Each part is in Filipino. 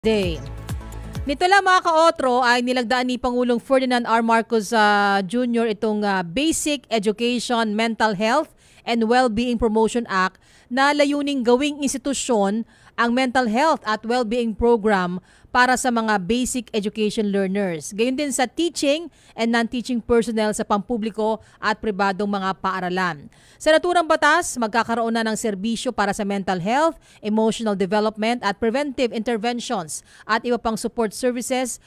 Day. Nito lang mga ka-otro ay nilagdaan ni Pangulong Ferdinand R. Marcos Jr. itong Basic Education, Mental Health and Wellbeing Promotion Act na layuning gawing institusyon ang mental health at well-being program para sa mga basic education learners. Gayon din sa teaching and non-teaching personnel sa pampubliko at pribadong mga paaralan. Sa naturang batas, magkakaroon na ng serbisyo para sa mental health, emotional development at preventive interventions at iba pang support services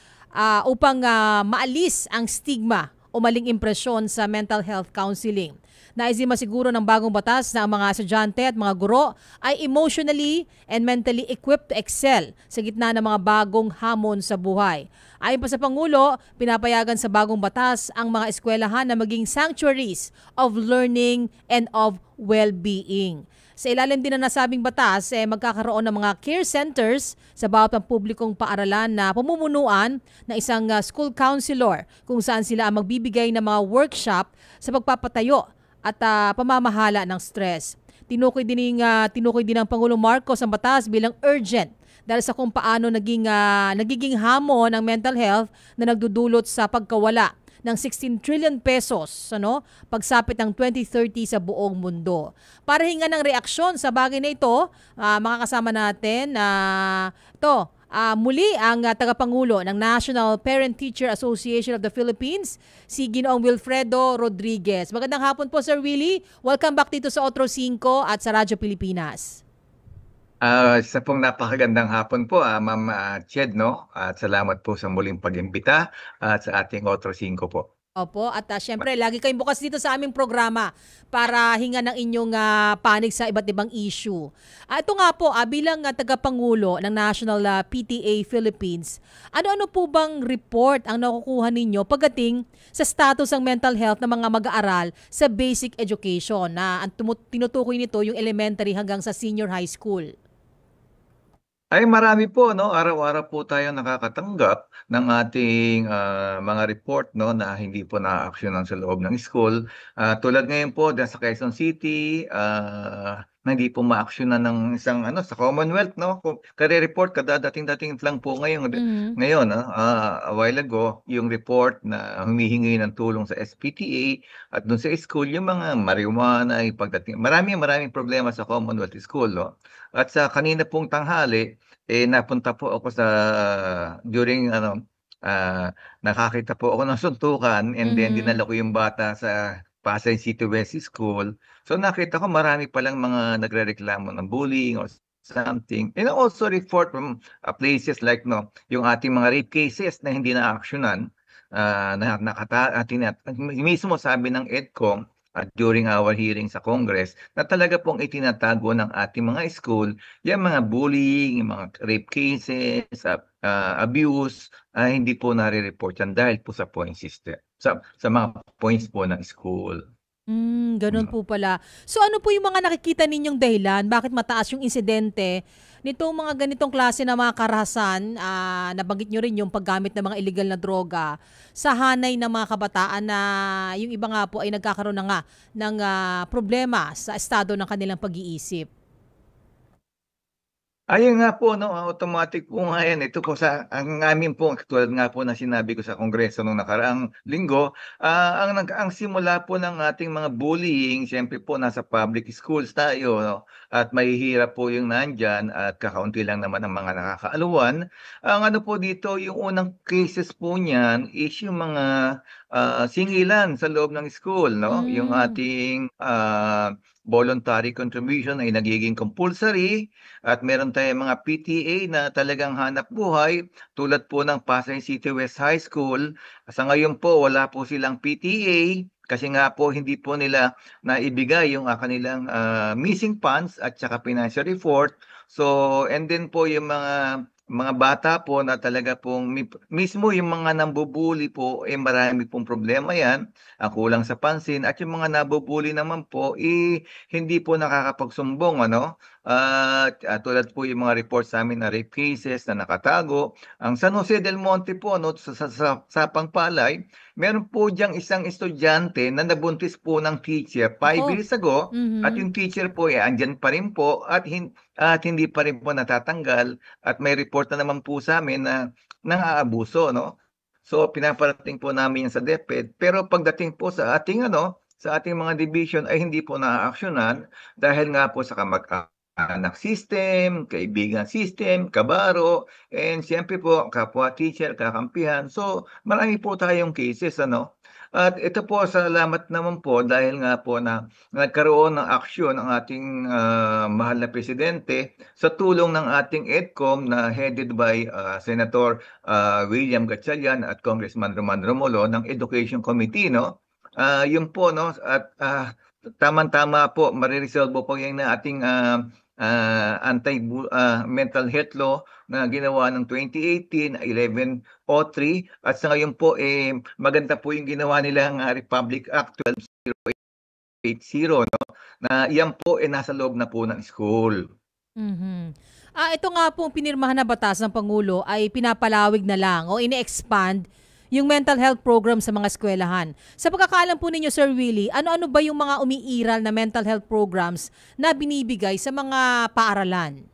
upang maalis ang stigma o maling impresyon sa mental health counseling. Nais din masiguro ng bagong batas na ang mga estudyante at mga guro ay emotionally and mentally equipped to excel sa gitna ng mga bagong hamon sa buhay. Ayon pa sa Pangulo, pinapayagan sa bagong batas ang mga eskwelahan na maging sanctuaries of learning and of well-being. Sa ilalim din ng nasabing batas, magkakaroon ng mga care centers sa bawat pampublikong paaralan na pamumunuan ng isang school counselor kung saan sila ang magbibigay ng mga workshop sa pagpapatayo at pamamahala ng stress. Tinukoy din ng Pangulong Marcos ang batas bilang urgent dahil sa kung paano nagiging hamon ng mental health na nagdudulot sa pagkawala ng 16 trillion pesos pagsapit ng 2030 sa buong mundo. Para hingan ng reaksyon sa bagay na ito, makakasama natin muli ang tagapangulo ng National Parent-Teacher Association of the Philippines, si Ginoong Wilfredo Rodriguez. Magandang hapon po, Sir Willie. Welcome back dito sa Otro 5 at sa Radyo Pilipinas. Isa pong napakagandang hapon po, Ma'am Ched, no? At salamat po sa muling pag-imbita sa ating Otro 5 po. Opo, at syempre, lagi kayong bukas dito sa aming programa para hinga ng inyong panig sa iba't ibang issue. Ito nga po, bilang tagapangulo ng National PTA Philippines, ano-ano po bang report ang nakukuha ninyo pagdating sa status ng mental health ng mga mag-aaral sa basic education na tinutukoy nito yung elementary hanggang sa senior high school? Ay marami po, no? Araw-araw po tayo nakakatanggap ng ating mga report, no, na hindi po na-actionan sa loob ng school. Tulad ngayon po dyan sa Quezon City, na hindi po ma-actionan ng isang sa Commonwealth, no? Kare-report kadadating-dating lang po ngayon. Ngayon, a while ago, yung report na humihingi ng tulong sa SPTA at doon sa school, yung mga marijuana, pagdating, maraming problema sa Commonwealth School, no? At sa kanina pong tanghali, napunta po ako sa during nakakita po ako ng suntukan and then dinala ko yung bata sa Pasay City West School. So nakita ko marami palang mga nagrereklamo ng bullying or something. And also report from places like yung ating mga rape cases na hindi na-actionan. Mismo sabi ng EDCOM, during our hearing sa Congress, na talaga pong itinatago ng ating mga school, yung mga bullying, yung mga rape cases, abuse, hindi po nare-report yan dahil po sa point system, sa mga points po ng school. Ganun po pala. So ano po yung mga nakikita ninyong dahilan? Bakit mataas yung insidente nitong mga ganitong klase na mga karahasan? Nabanggit nyo rin yung paggamit ng mga illegal na droga sa hanay ng mga kabataan na yung iba nga po ay nagkakaroon na nga ng problema sa estado ng kanilang pag-iisip. Ayun nga po, no, automatic po nga yan. Ito po ang amin po, tulad nga po na sinabi ko sa Kongreso nung nakaraang linggo, ang simula po ng ating mga bullying, siyempre po nasa public schools tayo, no, at mahihirap po yung nandyan at kakaunti lang naman ang mga nakakaaluwan. Ang ano po dito, yung unang cases po niyan is yung mga singilan sa loob ng school, no? Yung ating voluntary contribution ay nagiging compulsory at meron tayong mga PTA na talagang hanap buhay tulad po ng Pasay City West High School. Sa ngayon po wala po silang PTA kasi nga po hindi po nila naibigay yung kanilang missing funds at saka financial report. So and then po yung mga bata po na talaga pong mismo yung mga nambubuli po, marami pong problema yan, ang kulang sa pansin, at yung mga nabubuli naman po, hindi po nakakapagsumbong, Tulad po yung mga report sa amin na rape cases na nakatago. Ang San Jose del Monte po, no, sa Pangpalay, meron po diyang isang estudyante na nabuntis po ng teacher 5 years Nako. ago, at Mhm. yung teacher po andyan pa rin po at hindi pa rin po natatanggal, at may report na naman po sa amin na nang-aabuso, no. So pinaparating po namin yan sa DepEd, pero pagdating po sa ating sa ating mga division ay hindi po naaaksyonan dahil nga po sa kamag-anak system, kaibigan system, kabaro, and siyempre po kapwa teacher, kakampihan. So marami po tayong cases, ano. At ito po, salamat naman po dahil nga po na nagkaroon ng aksyon ang ating mahal na presidente sa tulong ng ating EDCOM na headed by Senator William Gatchalian at Congressman Roman Romulo ng Education Committee, no? Yun po, no, at tamang-tama po, mariresolve po yan na ating anti-mental health law na ginawa ng 2018, 1103, at sa ngayon po maganda po yung ginawa nilang Republic Act 12080, no, na yan po nasa loob na po ng school. Mhm. Ito nga pong pinirmahan na batas ng Pangulo ay pinapalawig na lang o ine-expand yung mental health program sa mga eskwelahan. Sa pagkakaalam po ninyo, Sir Willie, ano-ano ba yung mga umiiral na mental health programs na binibigay sa mga paaralan?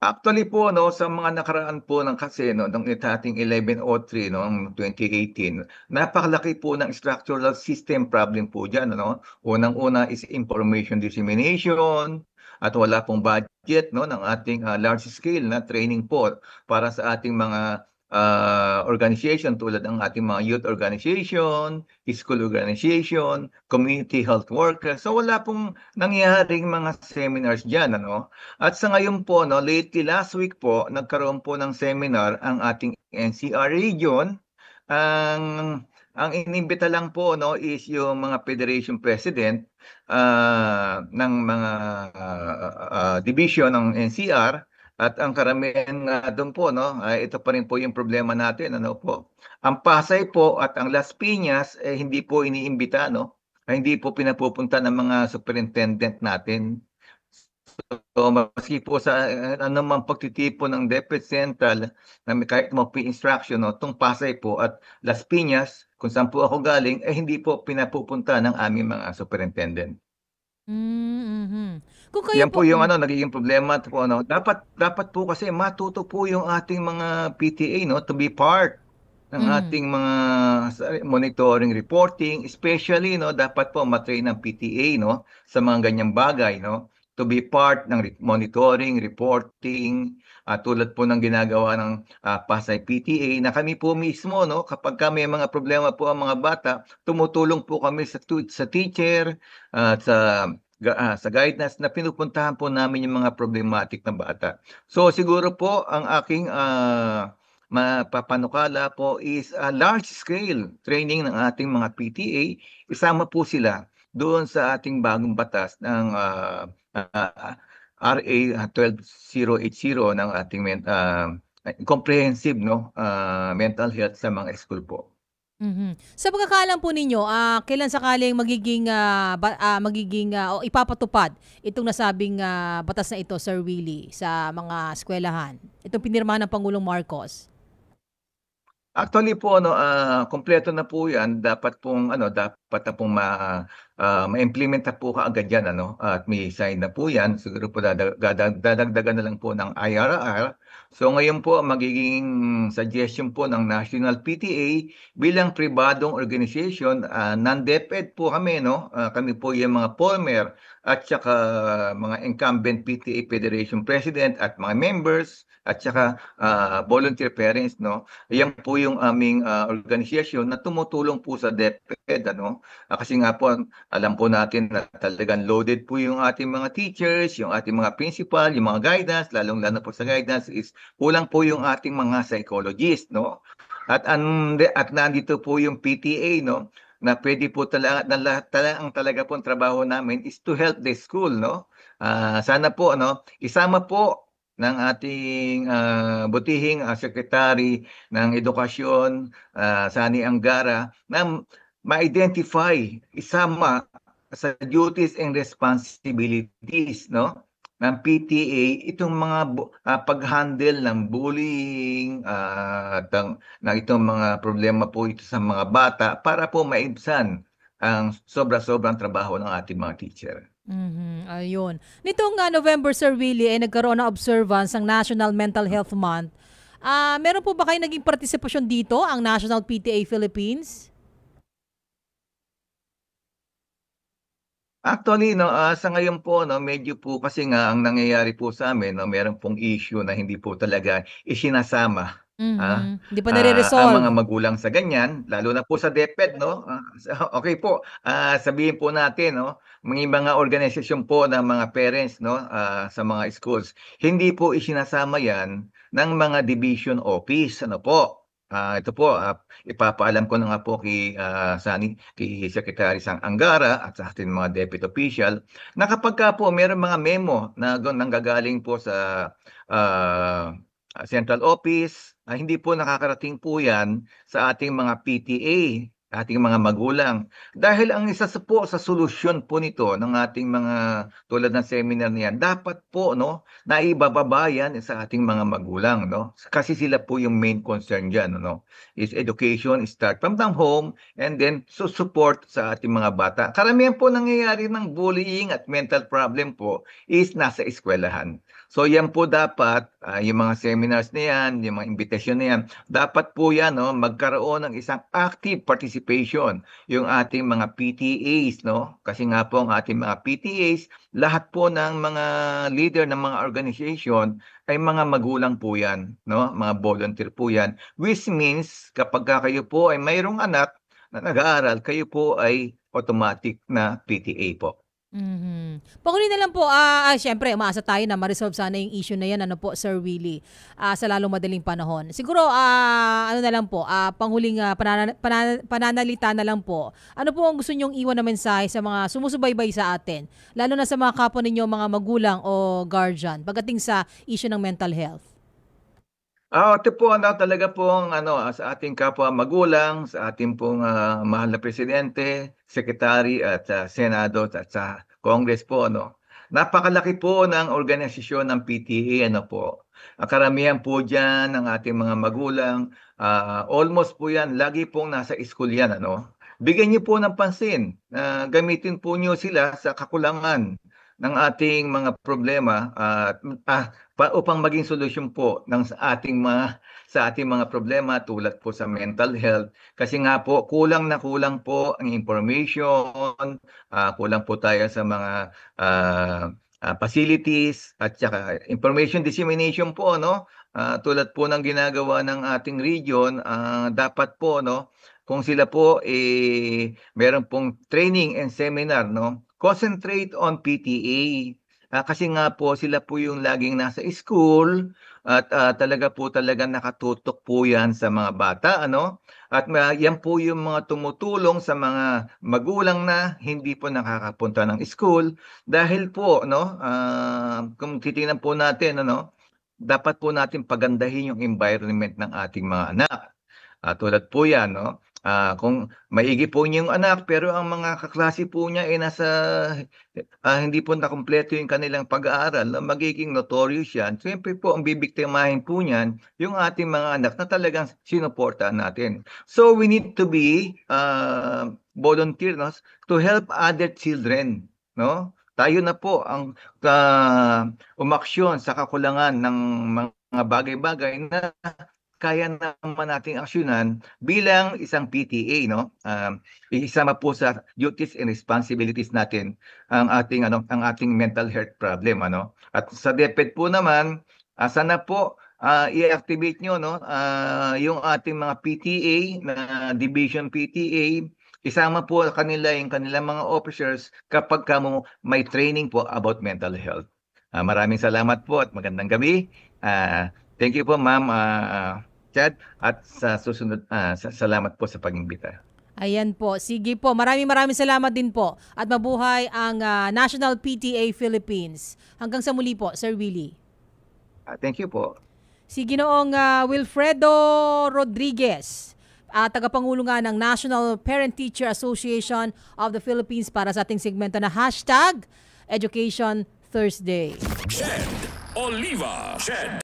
Actually po, no, sa mga nakaraan po ng kasi, no, nung ating 1103, no, ng 2018, napakalaki po ng structural system problem po diyan, ano. Unang-una is information dissemination, at wala pong budget, no, ng ating large scale na training po para sa ating mga organization tulad ng ating mga youth organization, school organization, community health workers. So wala pong nangyayaring mga seminars diyan, ano. At sa ngayon po, no, lately last week po, nagkaroon po ng seminar ang ating NCR region. Ang ang inimbita lang po, no, is yung mga federation president ng mga division ng NCR, at ang karamihan nga doon po, no, ay ito pa rin po yung problema natin, ano po. Ang Pasay po at ang Las Piñas hindi po iniimbita, no. Hindi po pinapupunta ng mga superintendent natin. So, maski po sa anumang pagtitipon ng DepEd Central na may kahit mga instruction, no, itong Pasay po at Las Piñas, kung saan po ako galing, hindi po pinapupunta ng aming mga superintendent. Mhm. Kung kayo Yan po po yung nagiging problema po, ano. Dapat po kasi matuto po yung ating mga PTA, no, to be part ng mhm. ating mga monitoring, reporting, especially, no, dapat po matrain ng PTA, no, sa mga ganyang bagay, no, to be part ng monitoring, reporting, tulad po ng ginagawa ng Pasay PTA, na kami po mismo, no, kapag may mga problema po ang mga bata, tumutulong po kami sa teacher at sa guidance na pinupuntahan po namin yung mga problematic na bata. So siguro po ang aking mapapanukala po is a large scale training ng ating mga PTA. Isama po sila doon sa ating bagong batas ng RA 12080 ng ating comprehensive, no, mental health sa mga school po. Mhm. Sa pagkakaalam po ninyo, kailan sakaling magiging o ipapatupad itong nasabing batas na ito, Sir Willie, sa mga eskwelahan? Itong pinirmahan ng Pangulong Marcos. Actually po, kumpleto na po 'yan, dapat na pong ma-implement na po kaagad 'yan, ano, at may sign na po 'yan. Siguro po dadagdagan na lang po ng IRR. So ngayon po ang magiging suggestion po ng National PTA bilang pribadong organization, non-DepEd po kami, 'no. Kami po yung mga former at saka mga incumbent PTA Federation President at mga members at saka volunteer parents, 'no. Yan po yung aming organisasyon na tumutulong po sa DepEd, ano. Kasi nga po alam po natin na talagang loaded po yung ating mga teachers, yung ating mga principal, yung mga guidance, lalong-lalo po sa guidance is kulang po yung ating mga psychologist, no. At nandito po yung PTA, no, na pwede po talaga na lahat ang talaga pong trabaho namin is to help the school, no. Sana po, ano, isama po ng ating butihing Secretary ng Edukasyon, Sani Angara, na ma-identify, isama sa duties and responsibilities, no, ng PTA itong mga pag-handle ng bullying at ng itong mga problema po ito sa mga bata para po maibsan ang sobra-sobrang trabaho ng ating mga teacher. Ayun. Nitong November, Sir Willie, ay nagkaroon ng observance ang National Mental Health Month. Meron po ba kayo naging partisipasyon dito, ang National PTA Philippines? Actually 'no, sa ngayon po 'no, medyo po kasi nga ang nangyayari po sa sa'min 'no, meron pong issue na hindi po talaga isinasama, Hindi pa ang nare-resolve. mga magulang sa ganyan, lalo na po sa DepEd 'no. Okey po, sabihin po natin 'no, may mga organisasyon po ng mga parents 'no, sa mga schools, hindi po isinasama 'yan ng mga division office, ano po. Ito po, ipapaalam ko na nga po kay Secretary Sang Angara at sa ating mga deputy official na kapagka po merong mga memo na nanggagaling po sa, ah, central office, hindi po nakakarating po 'yan sa ating mga PTA, ating mga magulang. Dahil ang isa sa solusyon po nito ng ating mga tulad ng seminar na 'yan, dapat po 'no, naibababa 'yan sa ating mga magulang 'no. Kasi sila po yung main concern diyan ano, is education start from the home and then support sa ating mga bata. Karamihan po nangyayari ng bullying at mental problem po is nasa eskuwelahan. So yan po dapat, yung mga seminars na yan, yung mga imbitasyon na yan, dapat po yan 'no, magkaroon ng isang active participation yung ating mga PTAs 'no. Kasi nga po ang ating mga PTAs, lahat po ng mga leader ng mga organization ay mga magulang po yan 'no, mga volunteer po yan. Which means kapagka kayo po ay mayroong anak na nag-aaral, kayo po ay automatic na PTA po. Panghuli na lang po, siyempre umaasa tayo na ma-resolve sana yung issue na yan, ano po, Sir Willie, sa lalong madaling panahon. Siguro, ano na lang po, panghuling pananalita na lang po. Ano po ang gusto nyong iwan na mensahe sa mga sumusubaybay sa atin, lalo na sa mga kapwa ninyo, mga magulang o guardian, pagdating sa issue ng mental health? Ito po ano talaga pong ano, sa ating kapwa magulang, sa ating pong, mahal na presidente, secretary at sa Senado at sa Congress po ano. Napakalaki po ng organisasyon ng PTA ano po. Karamihan po diyan ng ating mga magulang, almost po 'yan lagi pong nasa school 'yan ano. Bigyan niyo po ng pansin, gamitin po niyo sila sa kakulangan ng ating mga problema at, upang maging solusyon po sa ating mga problema tulad po sa mental health. Kasi nga po kulang na kulang po ang information, kulang po tayo sa mga, facilities at saka information dissemination po 'no. Tulad po ng ginagawa ng ating region, dapat po 'no, kung sila po, meron pong training and seminar 'no, concentrate on PTA. Kasi nga po sila po yung laging nasa school at, talaga po talagang nakatutok po 'yan sa mga bata ano, at 'yan po yung mga tumutulong sa mga magulang na hindi po nakakapunta ng school. Dahil po 'no, kung titingnan po natin ano, dapat po natin pagandahin yung environment ng ating mga anak. Tulad po 'yan 'no, kung maigi po niyong anak pero ang mga kaklase po niya ay hindi po nakumpleto yung kanilang pag-aaral, magiging notorious 'yan. Siyempre po ang bibiktimahin po niyan yung ating mga anak na talagang sinuportahan natin. So we need to be, volunteer 'no, to help other children 'no. Tayo na po ang, umaksyon sa kakulangan ng mga bagay-bagay na kaya naman nating aksiyunan bilang isang PTA 'no. Isama po sa duties and responsibilities natin ang ating mental health problem ano. At sa DepEd po naman, sana po, i-activate niyo 'no, yung ating mga PTA na division PTA, isama po kanila yung kanilang mga officers kapagka may training po about mental health. Maraming salamat po at magandang gabi. Thank you po ma'am, Chad, at sa susunod, salamat po sa pag-imbita. Ayan po. Sige po. Maraming salamat din po. At mabuhay ang National PTA Philippines. Hanggang sa muli po, Sir Willie. Thank you po. Si Ginoong Wilfredo Rodriguez, tagapangulo nga ng National Parent-Teacher Association of the Philippines para sa ating segmento na #Education Thursday. Shed Oliva. Shed